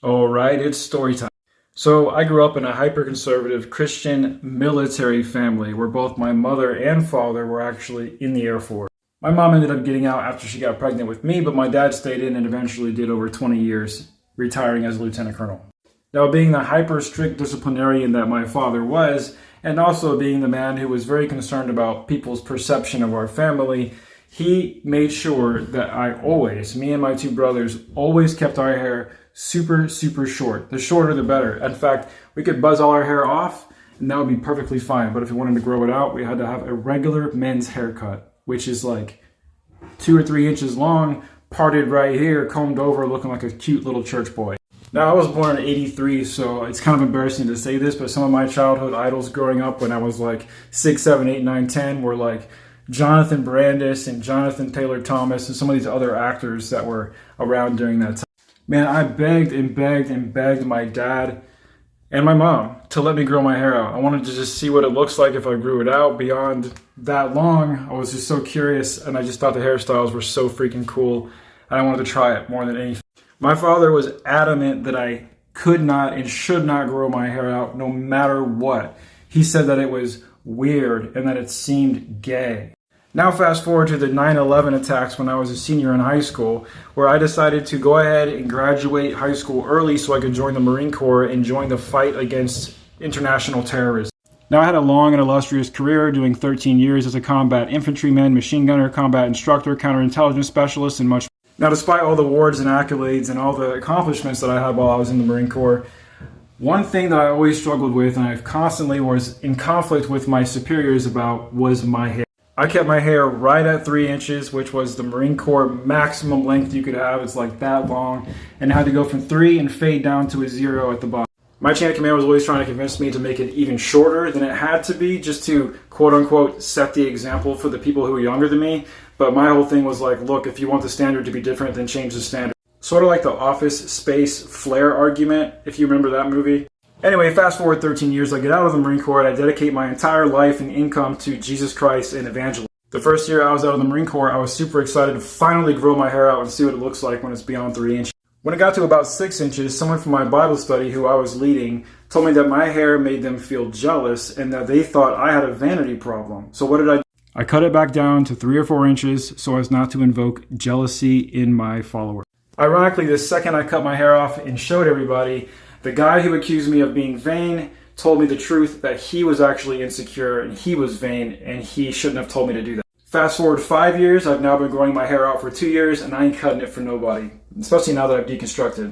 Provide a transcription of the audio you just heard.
All right, it's story time. So I grew up in a hyper-conservative Christian military family where both my mother and father were actually in the Air Force. My mom ended up getting out after she got pregnant with me, but my dad stayed in and eventually did over 20 years, retiring as a lieutenant colonel. Now, being the hyper-strict disciplinarian that my father was, and also being the man who was very concerned about people's perception of our family, he made sure that me and my two brothers, always kept our hair super, super short. The shorter, the better. In fact, we could buzz all our hair off, and that would be perfectly fine. But if we wanted to grow it out, we had to have a regular men's haircut, which is like 2 or 3 inches long, parted right here, combed over, looking like a cute little church boy. Now, I was born in '83, so it's kind of embarrassing to say this, but some of my childhood idols growing up when I was like 6, 7, 8, 9, 10 were like Jonathan Brandis and Jonathan Taylor Thomas and some of these other actors that were around during that time. Man, I begged and begged and begged my dad and my mom to let me grow my hair out. I wanted to just see what it looks like if I grew it out beyond that long. I was just so curious, and I just thought the hairstyles were so freaking cool, and I wanted to try it more than anything. My father was adamant that I could not and should not grow my hair out no matter what. He said that it was weird and that it seemed gay. Now fast forward to the 9/11 attacks when I was a senior in high school, where I decided to go ahead and graduate high school early so I could join the Marine Corps and join the fight against international terrorism. Now, I had a long and illustrious career doing 13 years as a combat infantryman, machine gunner, combat instructor, counterintelligence specialist, and much more. Now, despite all the awards and accolades and all the accomplishments that I had while I was in the Marine Corps, one thing that I always struggled with and I constantly was in conflict with my superiors about was my hair. I kept my hair right at 3 inches, which was the Marine Corps maximum length you could have. It's like that long, and I had to go from 3 and fade down to a 0 at the bottom. My chain of command was always trying to convince me to make it even shorter than it had to be, just to quote unquote set the example for the people who were younger than me. But my whole thing was like, look, if you want the standard to be different, then change the standard. Sort of like the Office Space Flare argument, if you remember that movie. Anyway, fast forward 13 years, I get out of the Marine Corps and I dedicate my entire life and income to Jesus Christ and evangelism. The first year I was out of the Marine Corps, I was super excited to finally grow my hair out and see what it looks like when it's beyond 3 inches. When it got to about 6 inches, someone from my Bible study who I was leading told me that my hair made them feel jealous and that they thought I had a vanity problem. So what did I do? I cut it back down to 3 or 4 inches so as not to invoke jealousy in my followers. Ironically, the second I cut my hair off and showed everybody, the guy who accused me of being vain told me the truth that he was actually insecure and he was vain and he shouldn't have told me to do that. Fast forward 5 years, I've now been growing my hair out for 2 years and I ain't cutting it for nobody, especially now that I've deconstructed.